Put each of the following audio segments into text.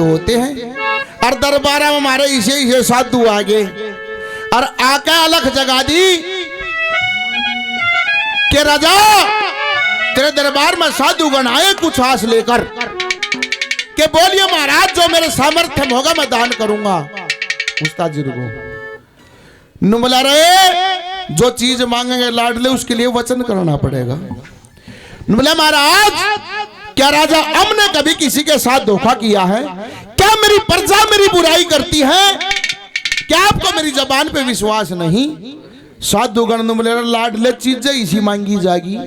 होते हैं और दरबार में हमारे इसे साधु आगे और आके अलख जगा दी कि राजा तेरे दरबार में साधुगण आए कुछ आस लेकर के बोलिए महाराज जो मेरे सामर्थ्य में होगा मैं दान करूंगा। उस्ताद जी को नुमला रहे जो चीज मांगेंगे लाडले उसके लिए वचन करना पड़ेगा। नुमला महाराज क्या राजा हमने कभी किसी के साथ धोखा किया है? क्या मेरी प्रजा मेरी बुराई करती है? क्या आपको मेरी जबान पे विश्वास नहीं? साधुगण नुमले लाडले चीजें इसी मांगी जाएगी,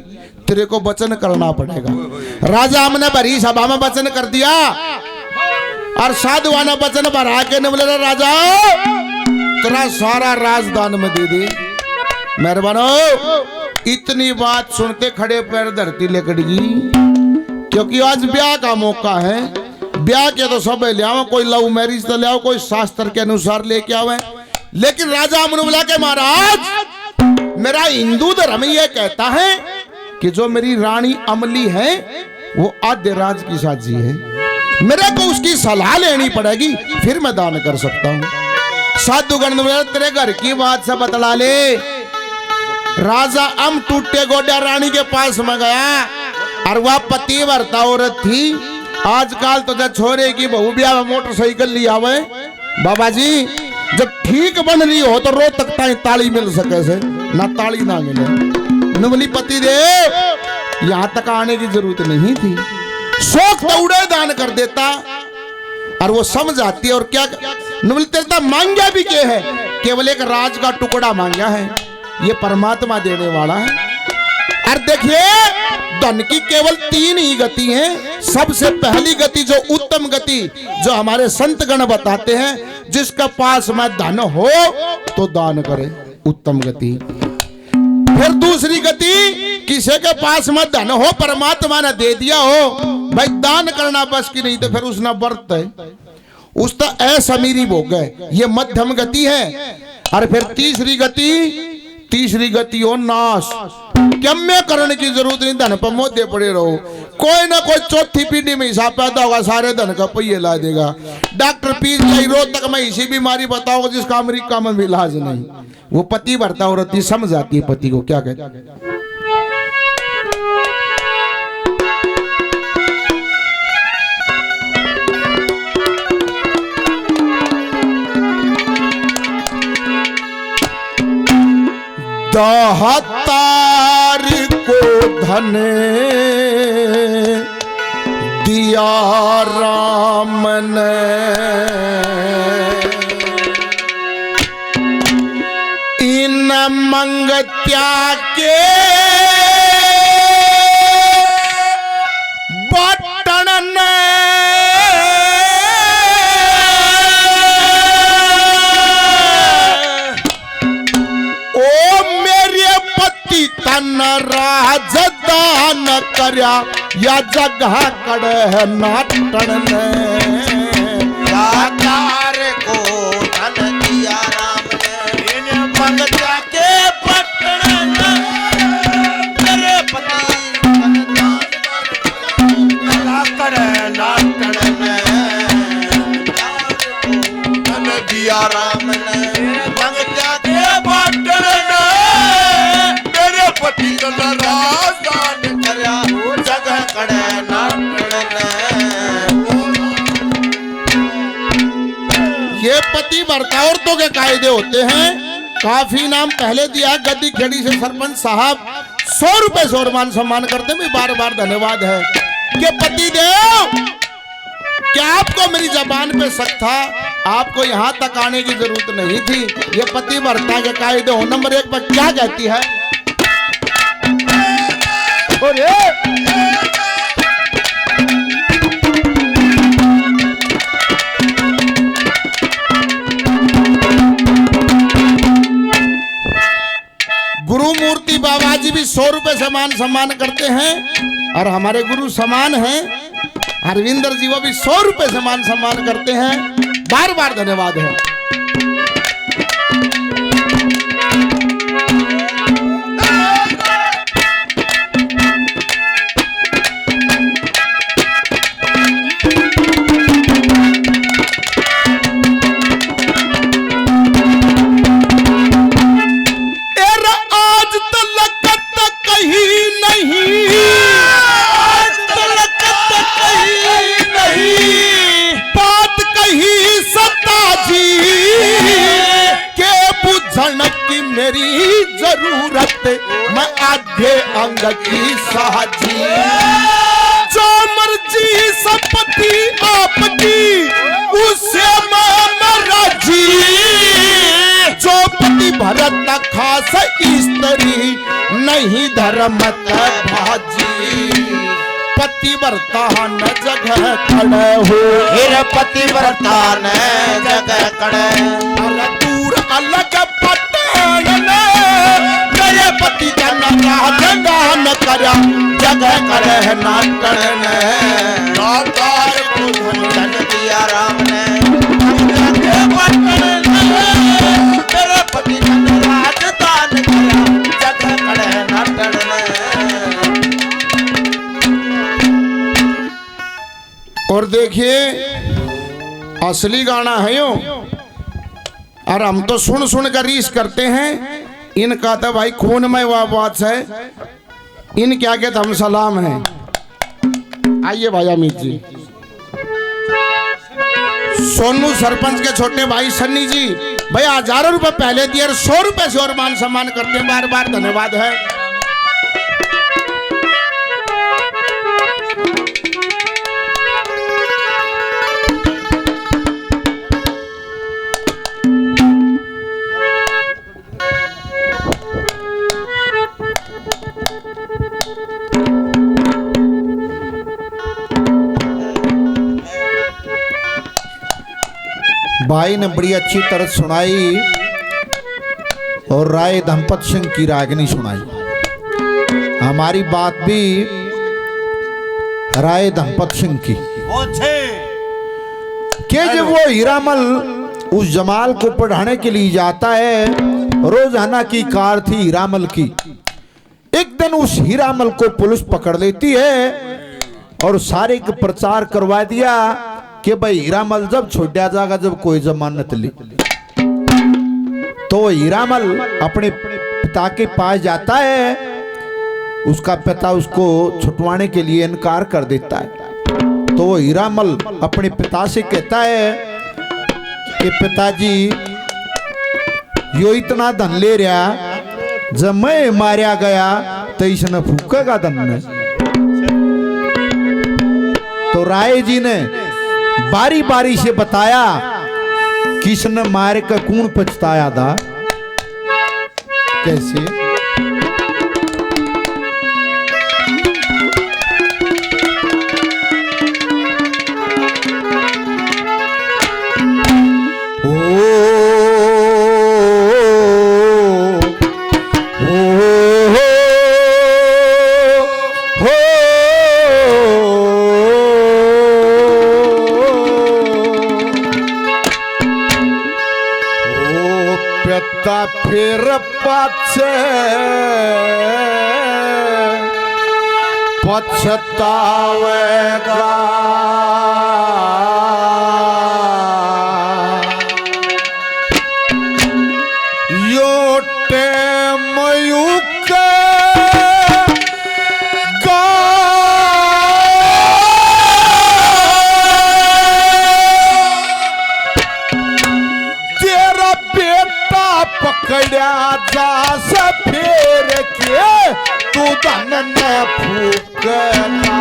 तेरे को वचन करना पड़ेगा। राजा हमने भरी सभा में वचन कर दिया और साधुआना वचन भरा के नुमले राजा तेरा सारा राजदान में दे दे। मेहरबानो इतनी बात सुनते खड़े पैर धरती लेकड़गी, क्योंकि आज ब्याह का मौका है। ब्याह के तो सब ले आओ, कोई लव मैरिज तो ले आओ, कोई शास्त्र के अनुसार लेके आवे। लेकिन राजा अमनुबला के महाराज मेरा हिंदू धर्म ये कहता है कि जो मेरी रानी अमली है वो आद्य राज की साजी है, मेरे को उसकी सलाह लेनी पड़ेगी फिर मैं दान कर सकता हूँ। साधुगण तेरे घर की बात से बतला ले। राजा अम टूटे गोड्या रानी के पास में गया और वह पतिव्रता औरत थी। आजकल तो जब छोरे की बहू ब्याह में मोटरसाइकिल लिया हुए बाबा जी, जब ठीक बन रही हो तो रो तक ताली मिल सके से ना ताली ना मिले। नुमली पति दे यहां तक आने की जरूरत नहीं थी, शौक तो उड़े दान कर देता और वो समझ आती है। और क्या नुमली तेरा मांगा भी क्या है? केवल एक राज का टुकड़ा मांगा है, ये परमात्मा देने वाला है। और देखिए धन की केवल 3 ही गति हैं। सबसे पहली गति जो उत्तम गति जो हमारे संत गण बताते हैं, जिसका पास में धन हो तो दान करे, उत्तम गति। फिर दूसरी गति किसी के पास में धन हो परमात्मा ने दे दिया हो, भाई दान करना बस की नहीं तो फिर उसने व्रत है, उसका असमीरी भोग है, ये मध्यम गति है। और फिर तीसरी गति हो नाश, कम्य करने की जरूरत नहीं, धन पर मोदे पड़े रहो। कोई ना कोई चौथी पीढ़ी में हिसाब पैदा होगा, सारे धन का पहिए ला देगा। डॉक्टर पीजीआई रोहतक में इसी बीमारी बताओगे जिसका अमेरिका में भी इलाज नहीं। वो पति भरता औरत समझ आती है पति को क्या कहते हैं। दाहतार को धन दिया राम ने, इन मंगत्या के बटन ने तन राजदान करया या जगह कड़े है नाटन ने। दातार को धन दिया राम ने, इन मंगत्या के बटन तेरे पति करे नाटन ने। धन दिया राम ने, मंगत्या के बटन पति राजदान करया जगह कड़े नाटन। ये पति भरता औरतों के कायदे होते हैं। काफी नाम पहले दिया गद्दी खेड़ी से सरपंच साहब 100 रुपए से मान सम्मान करते हैं, बार बार धन्यवाद है कि पति देव क्या आपको मेरी जबान पे शक था? आपको यहाँ तक आने की जरूरत नहीं थी। ये पति भरता के कायदे हो। नंबर 1 पर क्या कहती है? गुरु मूर्ति बाबा जी भी 100 रुपए से मान सम्मान करते हैं और हमारे गुरु समान हैं हरविंदर जी, वो भी 100 रुपए से मान सम्मान करते हैं। बार बार धन्यवाद है। सूरत मैं आधे अंग की साजी। जो मर्जी संपत्ति आपकी उससे मैं राजी। जो पति भरत न खास स्त्री नहीं धर्म भाजी। पतिव्रता न जगह खड़े हो फिर पतिव्रता ने जगह खड़े। अरे दूर अलग पटान मेरे पति जन राजगान करा जगह करे नाटन। नौकार को धन दिया राम ने मेरे पति जन राजदान करा जगह करे नाटन। और देखिए असली गाना है यो, और हम तो सुन सुन कर रीस करते हैं। इनका तो भाई खून में वह बात है, इन क्या कहते हम सलाम है। आइए भाई अमित जी। सोनू सरपंच के छोटे भाई सन्नी जी भाई 1000 रुपए पहले दिए और 100 रुपए से और मान सम्मान करते हैं। बार बार धन्यवाद है। भाई ने बड़ी अच्छी तरह सुनाई और राय धनपत सिंह की रागनी सुनाई। हमारी बात भी राय धनपत सिंह की कि जब वो हीरामल उस जमाल को पढ़ाने के लिए जाता है, रोजाना की कार थी हीरामल की। एक दिन उस हीरामल को पुलिस पकड़ लेती है और सारे का प्रचार करवा दिया कि भाई हीरामल जब छोड़ा जाएगा जब कोई जमानत ली। तो हीरामल अपने पिता के पास जाता है, उसका पिता उसको छुटवाने के लिए इनकार कर देता है। तो वो हीरामल अपने पिता से कहता है कि पिताजी यो इतना धन ले रहा, जब मैं मारा गया तो इसने फूकेगा धन में। तो राय जी ने बारी बारी से बताया किसने मारे का कौन पछताया था। कैसे फिर पाछे पछतावेगा। यो टेम युके गा तेरा बेटा पकड़ा जा से फिर के तू धन न फूकना।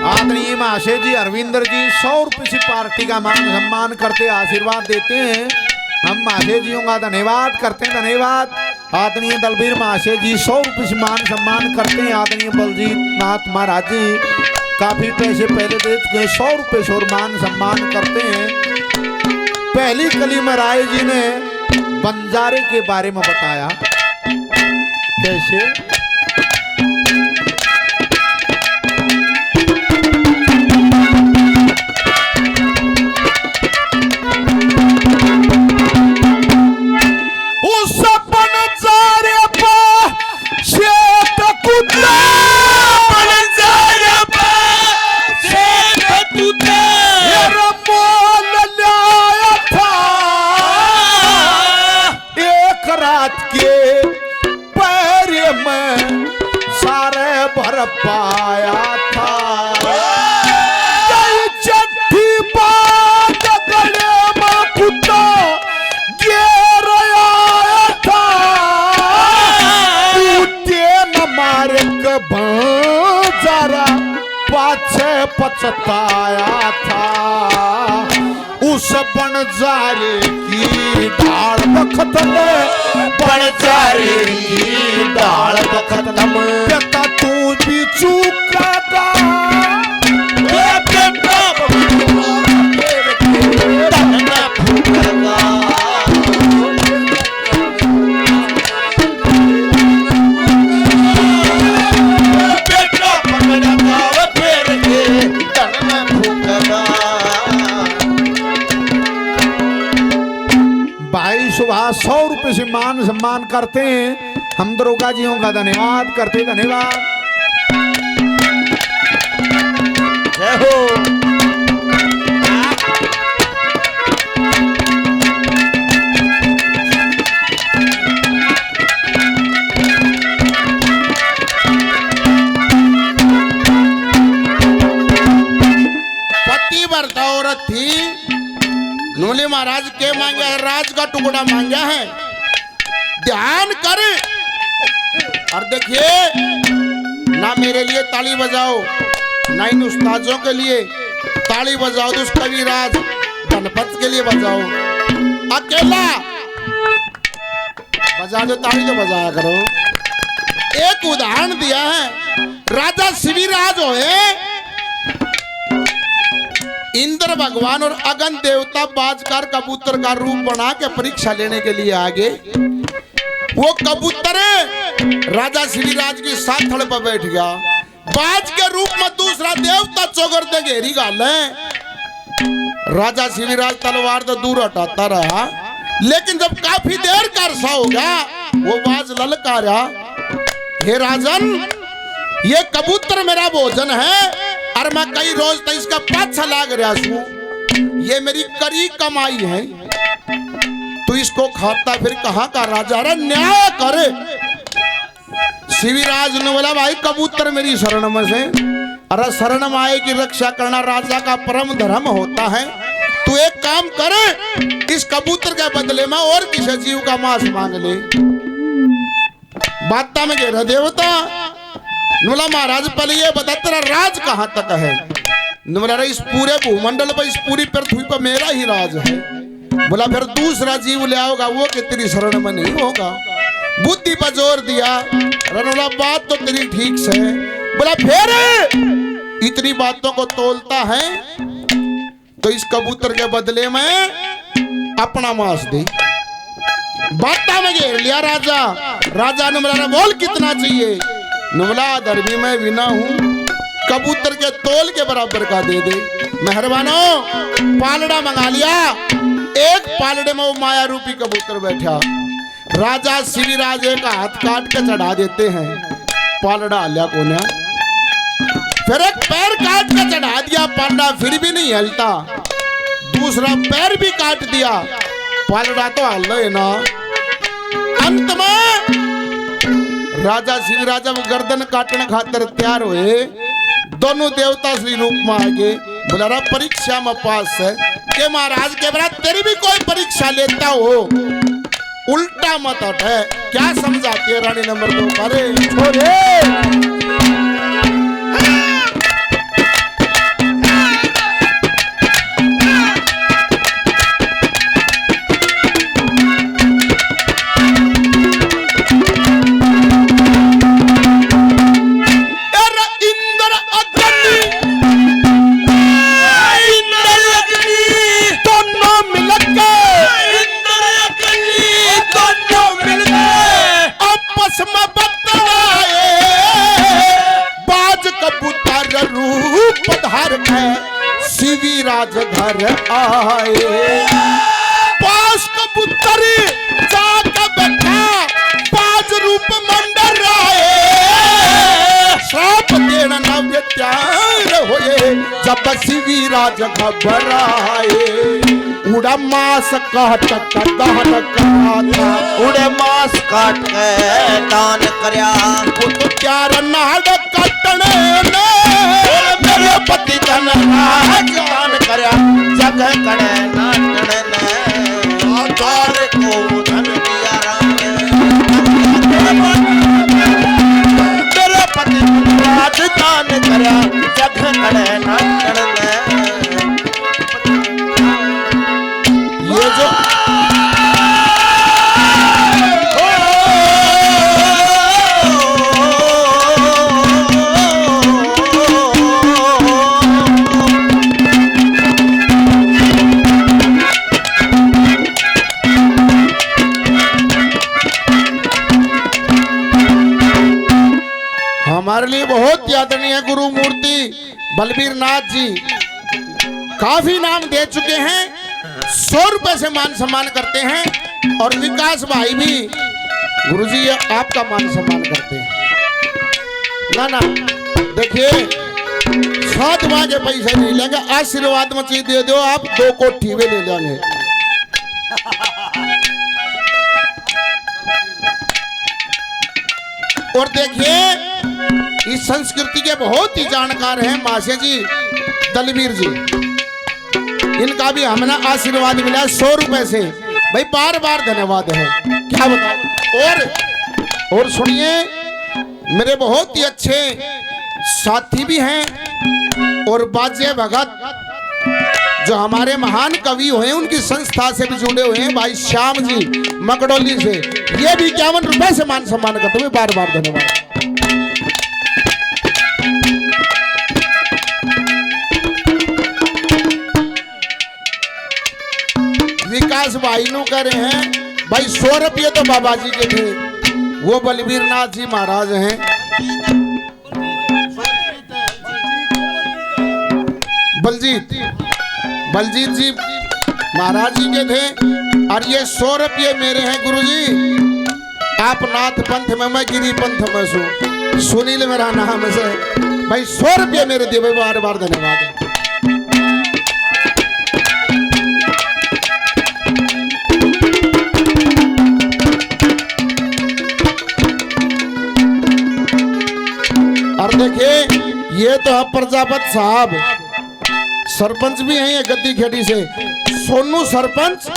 आदरणीय महाशय जी अरविंदर जी 100 रुपये से पार्टी का मान सम्मान करते आशीर्वाद देते हैं। हम महाशय जियों का धन्यवाद करते हैं। धन्यवाद आदरणीय दलबीर महाशय जी 100 रुपये से मान सम्मान करते हैं। आदरणीय बलजीत नाथ महाराज जी काफी पैसे पहले दे चुके 100 रुपये से और मान सम्मान करते हैं। पहली कली में राय जी ने बंजारे के बारे में बताया। कैसे पछताया था उस बनजारे की डाल बखत में, बनजारे की डाल बखत में। बेटा तू भी चूका था भाई सुबह 100 रुपए से मान सम्मान करते हैं। हम दरोगा जियों का धन्यवाद करते, धन्यवाद। जय हो। पतिव्रता औरत थी, नूले महाराज के मांगा है, राज का टुकड़ा मांगा है। ध्यान कर और देखिए, ना मेरे लिए ताली बजाओ, ना इन उस्तादों के लिए ताली बजाओ, तो उस कविराज गणपत के लिए बजाओ। अकेला बजा दो ताली, तो बजाया करो। एक उदाहरण दिया है, राजा शिविराज होए, इंद्र भगवान और अगन देवता बाजकार कबूतर का रूप बना के परीक्षा लेने के लिए आगे। वो कबूतर राजा शिविराज की साथड़ पर बैठ गया। बाज के रूप में दूसरा देवता चौगर दे घेरी गाल है। राजा शिविराज तलवार तो दूर हटाता रहा, लेकिन जब काफी देर का अरसा हो गया, वो बाज ललकारा, हे राजन, ये कबूतर मेरा भोजन है और मैं कई रोज तक इसका पाछा लाग रहा हूं। ये मेरी करी कमाई है, तू इसको खाता फिर कहां का राजा रे, न्याय करे। शिविराज ने बोला, भाई कबूतर मेरी शरण में से, अरे शरण में आए की रक्षा करना राजा का परम धर्म होता है। तू एक काम करे, इस कबूतर के बदले में और किसी जीव का मांस मांग ले। बात में घेरा देवता बोला, महाराज पहले ये बता तेरा राज कहां तक है। बोला, इस पूरे भूमंडल पर, इस पूरी पृथ्वी पर मेरा ही राज है। बोला, फिर दूसरा जीव ले आओगा, वो कि तेरी शरण में नहीं होगा। बुद्धि पर जोर दिया, बोला बात तो तेरी ठीक से है। बोला फिर इतनी बातों को तोलता है तो इस कबूतर के बदले में अपना मांस दे। बाता में घेर लिया राजा। राजा ने बोला, बोल कितना चाहिए। नुमला, धर्मी में बिना हूं, कबूतर के तोल के बराबर का दे दे। मेहरबानो, पालड़ा मंगा लिया। एक पालड़े में वो माया रूपी कबूतर बैठा। राजा शिविराज का हाथ काट के चढ़ा देते हैं, पालड़ा हल्या कोना। फिर एक पैर काट के चढ़ा दिया, पालड़ा फिर भी नहीं हिलता। दूसरा पैर भी काट दिया, पालड़ा तो हल है ना। अंत में राजा शिविराज जब गर्दन काटने खातिर तैयार हुए, दोनों देवता श्री रूप में आगे। बोला, परीक्षा में पास है के महाराज के बरा तेरी भी कोई परीक्षा लेता हो, उल्टा मत है। क्या समझाती है रानी नंबर 2? अरे छोड़े, शिविराज घर आए। पास कबूतर जाके बैठा, बाज रूप मंडर आए। श्राप देना नव्य त्यार होए, जब शिविराज घबराए। उड़ा मांस काट के दान करा, उड़े मांस काट के दान करया। वो तो प्यार नाड़ कटने ने मेरे पति जन दान करया। जगह कड़े नाटने ने आधार को धन दिया राम ने। मेरे पति राज दान करया। जगह कड़े नाटने ये जो हमारे लिए बहुत आदरणीय गुरु मूर्ति बलबीर नाथ जी काफी नाम दे चुके हैं, 100 रुपए से मान सम्मान करते हैं। और विकास भाई भी गुरुजी आपका मान सम्मान करते हैं। ना देखिए, 7 के पैसे नहीं लेंगे, आशीर्वाद में चीज दे दो आप, 2 कोठी में ले लेंगे। और देखिए, इस संस्कृति के बहुत ही जानकार हैं मासे जी, दलवीर जी। इनका भी हमें आशीर्वाद मिला 100 रुपए से, भाई बार बार धन्यवाद है, क्या बताओ। और सुनिए, मेरे बहुत ही अच्छे साथी भी हैं और बाजे भगत जो हमारे महान कवि हुए, उनकी संस्था से भी जुड़े हुए हैं, भाई श्याम जी मकड़ोली से, ये भी 51 रुपए से मान सम्मान करते हुए बार बार धन्यवाद। विकास भाई नु कह रहे हैं, भाई 100 रुपये तो बाबा जी के थे, वो बलबीर नाथ जी महाराज हैं। बलजीत जी महाराज जी के थे, और ये 100 रुपये मेरे हैं गुरुजी। आप नाथ पंथ में, मैं गिरी पंथ में सुनील मेरा नाम से, भाई 100 रुपये मेरे दिए, बार बार धन्यवाद। और देखिए, ये तो है प्रजापत साहब, सरपंच भी हैं ये गद्दी खेड़ी से, सोनू सरपंच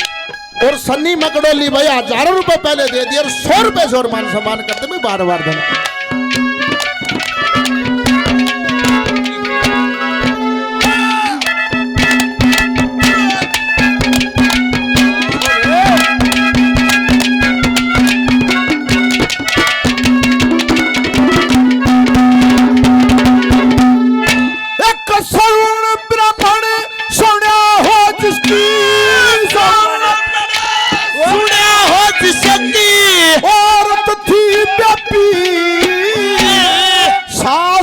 और सन्नी मकड़ोली भाई 1000 रुपए पहले दे दिए, और 100 रुपए से और मान सम्मान करते मैं बार बार धन्यवाद।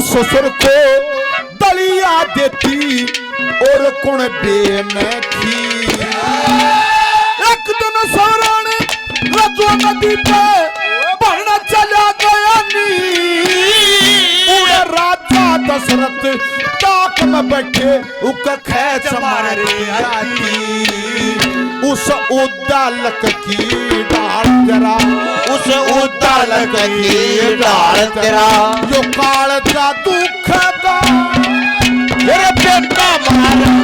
ससुर को दलिया देती और कुण बेन थी। एक दिन सौरण रजो नदी पे बढ़ना चला गया नी, उड़े राजा दशरथ ताक में बैठे उक खैच मारे आती। उस उद्दालक की डाल तेरा, उस उद्दालक की डाल तेरा, जो काल का दुख का मेरे बेटा मारा।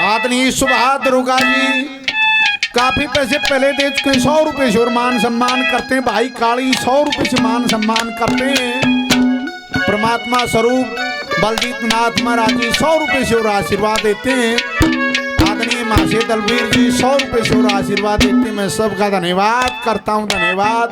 आदमी सुबह दरोगा जी काफी पैसे पहले दे चुके, 100 रुपए से और मान सम्मान करते हैं। भाई काली 100 रुपए से मान सम्मान करते हैं। परमात्मा स्वरूप बलजीत नाथ महाराज जी 100 रुपए से और आशीर्वाद देते हैं। आदरणीय मासे दलवीर जी 100 रुपए से और आशीर्वाद देते हैं। मैं सबका धन्यवाद करता हूँ, धन्यवाद।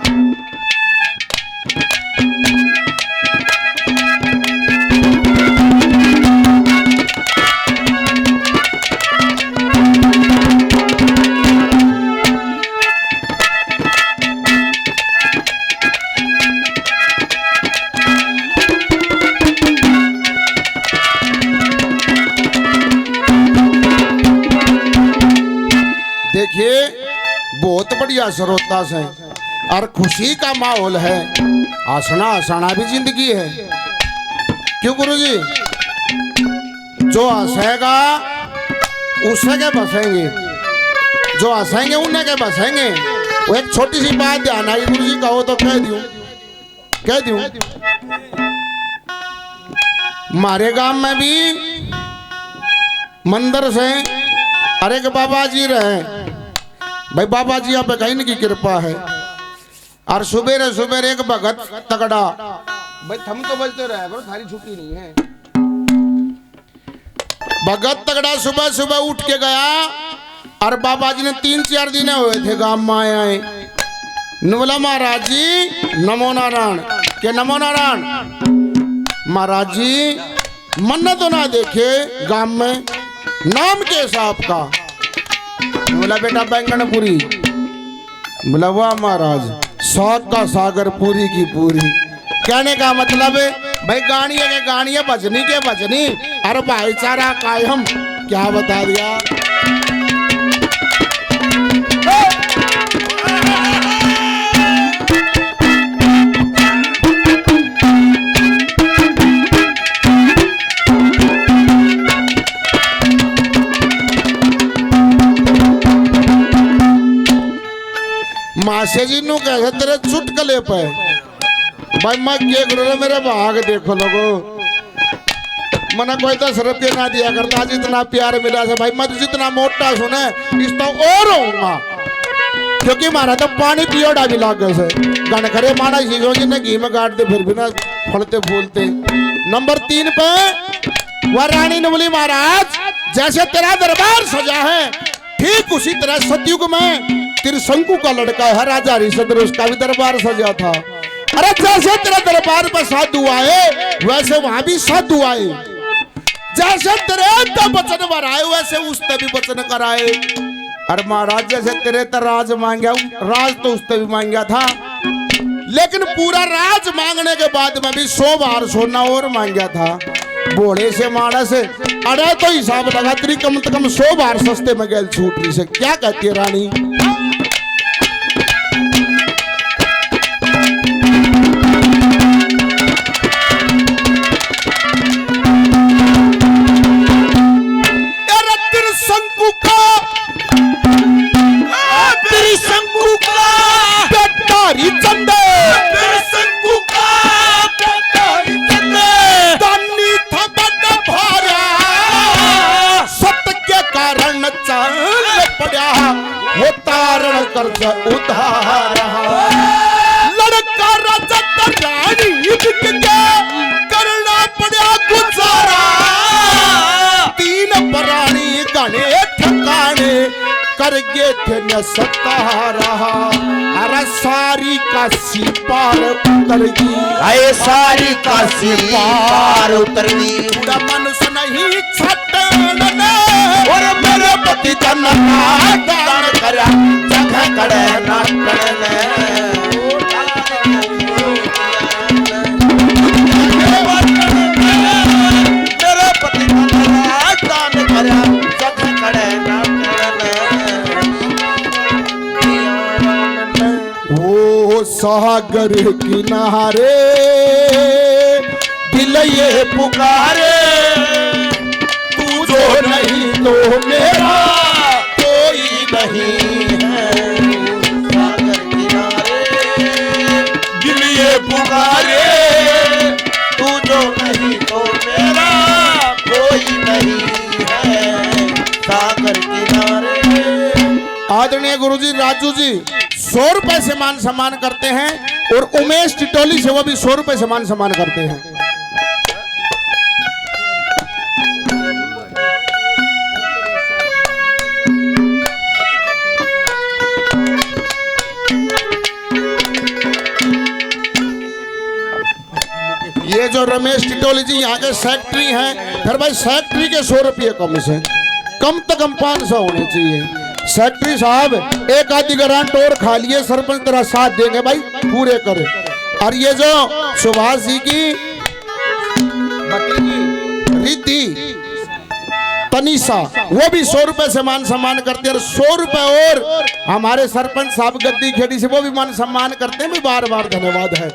देखिए, बहुत बढ़िया श्रोता से और खुशी का माहौल है। हंसना हंसाना भी जिंदगी है, क्यों गुरुजी? जो हंसेगा उससे के बसेंगे, जो हंसेंगे उन्हें के बसेंगे। वो एक छोटी सी बात ध्यान आई गुरुजी, कहो तो कह दूं। कह दूं हमारे गांव में भी मंदिर से अरे के बाबा जी रहे भाई, बाबा जी यहाँ पे कहीं की कृपा है। और सुबेरे सुबेरे एक भगत तगड़ा भाई, थम तो बजते रहे बरो, थारी छुट्टी नहीं है। भगत तगड़ा सुबह सुबह उठ के गया और बाबा जी ने 3-4 दिन हुए थे गांव में आए। बोला महाराज जी नमो नारायण, के नमो नारायण। महाराज जी मन तो ना देखे गांव में, नाम के साहब का? बोला बेटा बैंगनपुरी। बोला वाह महाराज, साग का सागर पूरी की पूरी। कहने का मतलब भाई गाड़िया के गाड़िया, भजनी के भजनी, और भाईचारा कायम। क्या बता दिया। मासे जी नु कैसे तेरे चुटकले पे भाई, मैं क्या करूँ, मेरे भाग देखो लोगो। मना कोई 10 रुपये ना दिया करता, आज इतना प्यार मिला से भाई। मैं तो जितना मोटा सुने इस तो और होऊंगा, क्योंकि मारा तो पानी पियोड़ा भी लागे से गण करे माना चीजों जी ने घी में काट दे फिर भी ना फलते फूलते। नंबर 3 पे वह रानी ने बोली महाराज जैसे तेरा दरबार सजा है ठीक उसी तरह सतयुग में त्रिशंकु का लड़का है राजा हरिश्चंद्र, उसका भी दरबार सजा था। अरे जैसे तेरे दरबार पर साधु आए वैसे वहां भी साधु आए, जैसे तेरे तो वचन वराए वैसे उसने भी वचन कराए। अरे महाराज जैसे तेरे तो राज मांगा, राज तो उसने भी मांगा था, लेकिन पूरा राज मांगने के बाद में भी 100 बार सोना और मांगा था। बोले से मानस अरे तो हिसाब लगा तेरी कम से कम 100 बार सस्ते में गैल छूट रही से। क्या कहती है रानी? उधार लड़का राजा रानी करना पड़ा गुजारा, 3 प्राणी गाने ठिकाने कर गए थे न सता रहा। अरे सारी काशी पार उतर गई, आए सारी काशी पार उतर गई। पूरा मनुष्य नहीं छटने और मेरे पति जन दान करा जगह कड़े ना कड़ने। मेरे पति दान करा जगह कड़े ना कड़ने। ओ सागर किनारे दिल ये पुकारे, तू जो नहीं तो मेरा कोई नहीं है। सागर किनारे दिल ये पुकारे, तू जो नहीं तो मेरा कोई नहीं है। सागर किनारे। आदरणीय गुरुजी राजू जी 100 रुपए से मान सम्मान करते हैं, और उमेश टिटोली से वो भी 100 रुपए से मान सम्मान करते हैं। ये जो रमेश टिटोली जी यहाँ के सेक्रेटरी हैं, फिर भाई सेक्रेटरी के 100 रुपये कम से कम तो कम 500 होने चाहिए। सेक्रेटरी साहब एक आधी ग्रांट और खा लिए, सरपंच तेरा साथ देंगे भाई, पूरे करे। और ये जो सुभाष जी की रिद्धि तनीषा वो भी 100 रुपए से मान सम्मान करते हैं, और 100 रुपए और हमारे सरपंच साहब गद्दी खेड़ी से वो भी मान सम्मान करते हैं। भी बार बार धन्यवाद है।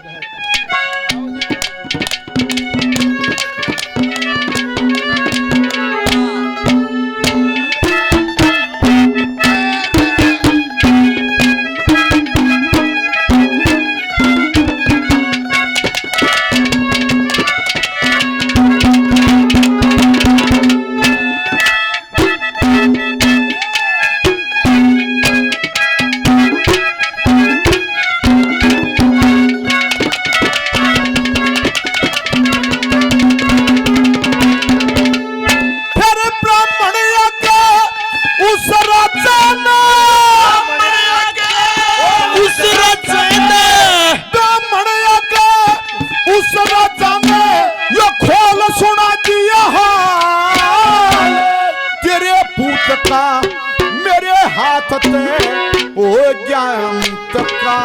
ज्ञान का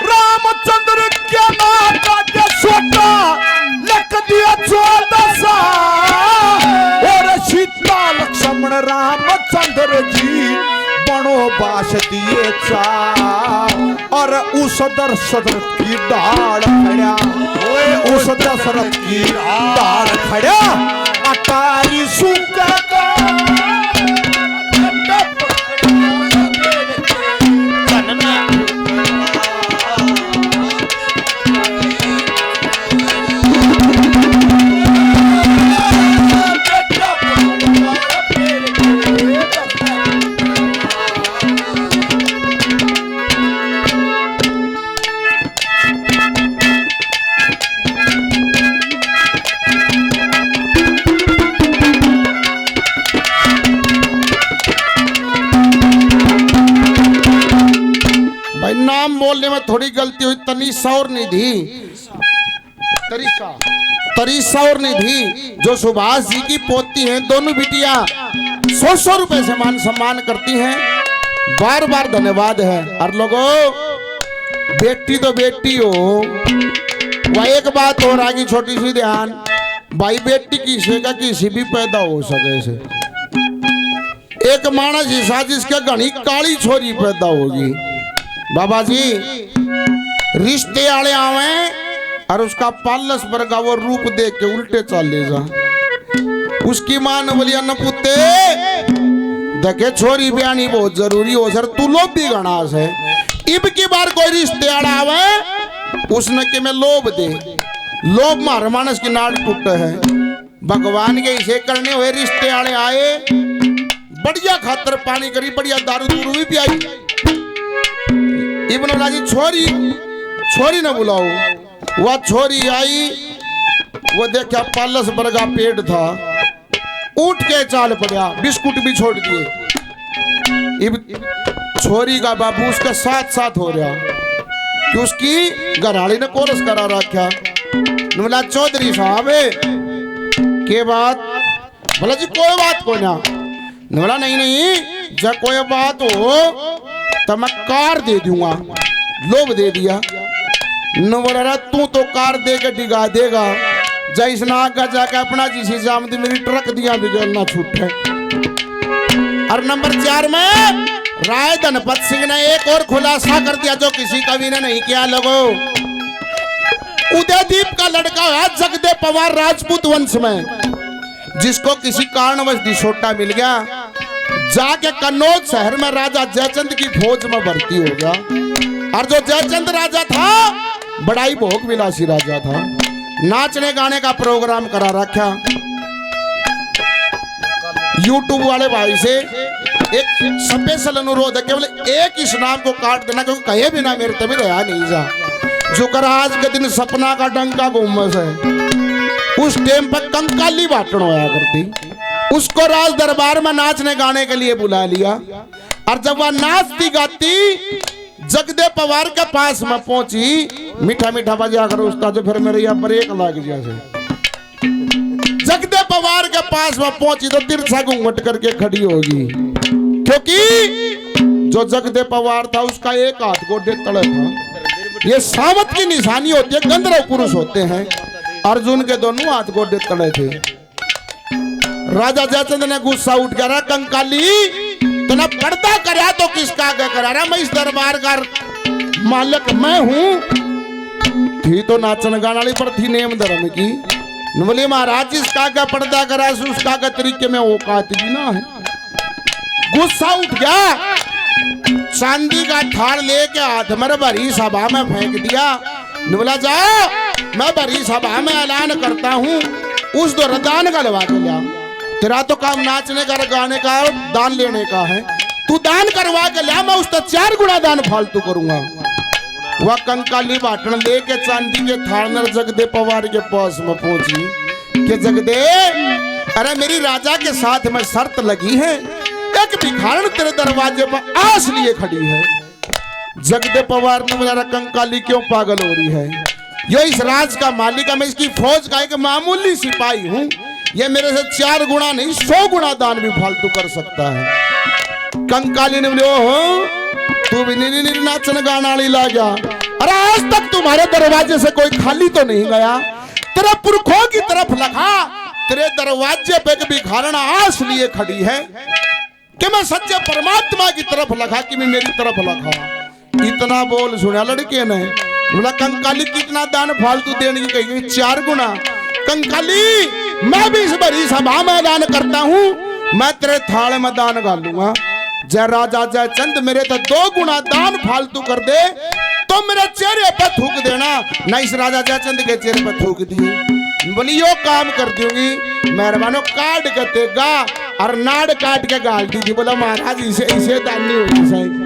रामचंद्र क्या नाता के छोटा लिख दिया 14 और सीता लक्ष्मण रामचंद्र जी बनोबास दिए चार और उस दशरथ की डाल खड़ा उस दशरथ की डाल खड़ा अटारी सूखा बोलने में थोड़ी गलती हुई। तनीषा और निधि, तरीसा और निधि जो सुभाष जी की पोती हैं, दोनों बिटिया 100 रुपए से मान सम्मान करती हैं। बार बार धन्यवाद है। और लोगों, बेटी तो बेटी हो, वह एक बात और आगे छोटी सी ध्यान, भाई बेटी किसी का किसी भी पैदा हो सके से। एक मानस हिस्सा जिसके घनी काली छोरी पैदा होगी। बाबा जी रिश्ते आले आवे और उसका पालस वर्गा वो रूप देख के उल्टे चाले जा। उसकी मां ने बोलिया न पुते देखे छोरी ब्यानी बहुत जरूरी हो सर, तू लोभ भी गणास है। इब की बार कोई रिश्ते आला आवे उसने के मैं लोभ दे, लोभ मार मानस की नाड़ टूट है। भगवान के इसे करने हुए रिश्ते आले आए, बढ़िया खातर पानी करी, बढ़िया दारू दूरू भी पियाई। इब्न राजी छोरी न बुलाओ, वह छोरी आई, वो देखा पालस बरगा पेट था, उठ के चाल पड़ा, बिस्कुट भी छोड़ दिए। छोरी का बाबू उसके साथ साथ हो रहा कि उसकी घरवाली ने कोरस करा रखा। बोला चौधरी साहब के बात, बोला जी कोई बात को ना। बोला नहीं जब कोई बात हो तो मैं कार दे दूंगा। लोभ दे दिया। न बोला तू तो कार दे के डिगा देगा, जैसना आगा जाके अपना जिसी जामद मेरी ट्रक दिया बिगड़ना छूट है। और नंबर 4 में राय धनपत सिंह ने एक और खुलासा कर दिया जो किसी कवि ने नहीं किया। लोगों, उदयदीप का लड़का है जगदेव पवार राजपूत वंश में, जिसको किसी कारणवश दिशोटा मिल गया, जाके कन्नौज शहर में राजा जयचंद की फौज में भर्ती हो गया। और जो जयचंद राजा था बड़ा ही भोग विलासी राजा था, नाचने गाने का प्रोग्राम करा रखा। यूट्यूब वाले भाई से एक स्पेशल अनुरोध है, केवल एक इस नाम को काट देना, क्योंकि कहे बिना मेरे तभी रहा नहीं जा। जो कर आज के दिन सपना का डंका गुम्मस है, उस टाइम पर कंकाली बाटन होया करती, उसको राज दरबार में नाचने गाने के लिए बुला लिया। और जब वह नाचती गाती जगदेव पवार के पास में पहुंची, मीठा मीठा बजा कर उस्ताद, जो फिर मेरे यहाँ ब्रेक लग गया से। जगदेव पवार के पास में पहुंची तो तिरछा घूंघट करके खड़ी होगी, क्योंकि जो जगदेव पवार था उसका एक हाथ गोडे तले था। ये सामत की निशानी होती है, गंधर्व पुरुष होते हैं। अर्जुन के दोनों हाथ गोडे तले थे। राजा जयचंद ने गुस्सा उठ गया, कंकाली तो ना पर्दा करा तो किसका आगे करा रहा, मैं इस दरबार का मालिक मैं हूं। थी तो नाचन गाने वाली पर थी नेम धर्म की। बोले महाराज जिसका आगे पर्दा करा उसका आगे तरीके में औकात भी ना है। गुस्सा उठ गया, चांदी का थाल लेके हाथ में भरी सभा में फेंक दिया। बोला जाओ मैं भरी सभा में ऐलान करता हूं, उस दो दान का लगा के लिया। तेरा तो काम नाचने का गाने का दान लेने का है, तू दान करवा के लिया, मैं उसका 4 गुना दान फालतू करूंगा। वह कंकाली बाटन लेके चांदी के थाल में जगदेव पवार के पास में पहुंची कि जगदेव, अरे मेरी राजा के साथ में शर्त लगी है, एक भिखारन तेरे दरवाजे पर आस लिए खड़ी है। जगदेव पवार ने बोला कंकाली क्यों पागल हो रही है, ये इस राज का मालिक है, मैं इसकी फौज का एक मामूली सिपाही हूं, ये मेरे से 4 गुना नहीं 100 गुना दान भी फालतू कर सकता है। कंकाली ने बोले ओहो तू भी नीली नाचन गाना वाली ला गया। अरे आज तक तुम्हारे दरवाजे से कोई खाली तो नहीं गया। तेरे पुरखों की तरफ लखा तेरे दरवाजे पे कभी घारणा आस लिए खड़ी है कि मैं सच्चे परमात्मा की तरफ लखा कि मैं मेरी तरफ लखा। इतना बोल सुना लड़के ने बोला कंकाली कितना दान फालतू देने की कही 4 गुना। कंकाली मैं भी इस बड़ी सभा में दान करता हूँ, मैं तेरे थाल में दान गालूंगा। जय राजा जय चंद मेरे तो 2 गुना दान फालतू कर दे तो मेरे चेहरे पर थूक देना, ना इस राजा जय चंद के चेहरे पर थूक दिए। बोली यो काम कर दूंगी मेहरबानो काट के देगा और नाड़ काट के गाल दी थी। बोला महाराज इसे दान नहीं होगी साहब।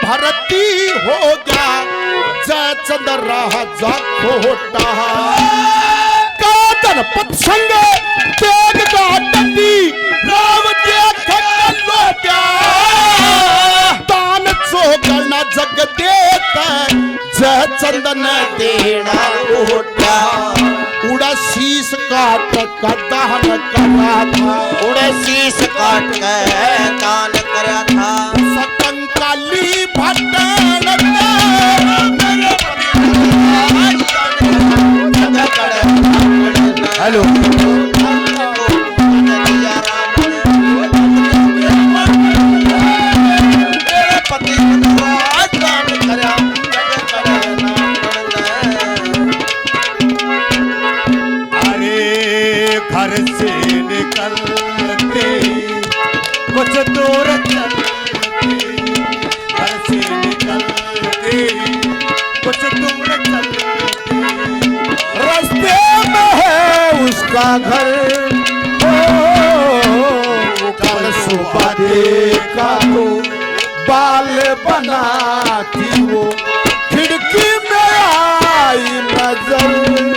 भरती हो गया जय चंद्र राजा खोटा कादन पत्संग तेग गाटती राम देख लोट्या दान चोगना जग देता जय चंदन देना ओटा। उड़ा शीश काट का दान करा था, उड़े शीश काट के दान करा था। कंकाली भटन हेलो घर से निकलते कुछ दूर चलते, घर से निकलते कुछ दूर चलते, रास्ते में है उसका घर वो कल सुबह देखा तो बाल बनाती वो खिड़की में आई नजर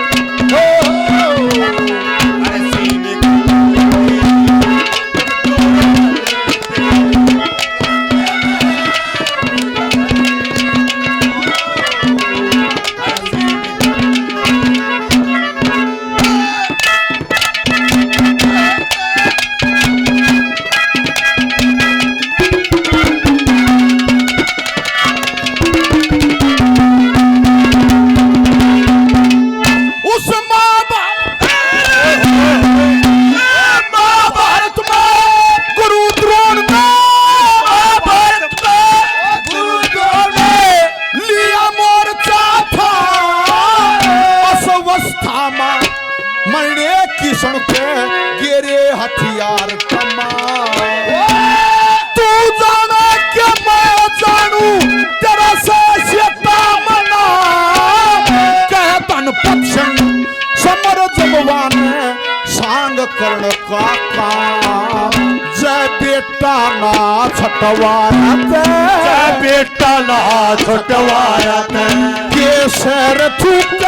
हथियार तू जाना क्या मैं जानू तेरा से मना कह तन पक्षण समर जगवान सांग कर्ण का काम जय बेटा ना छटवाया जय बेटा ना छटवाया के सर थूक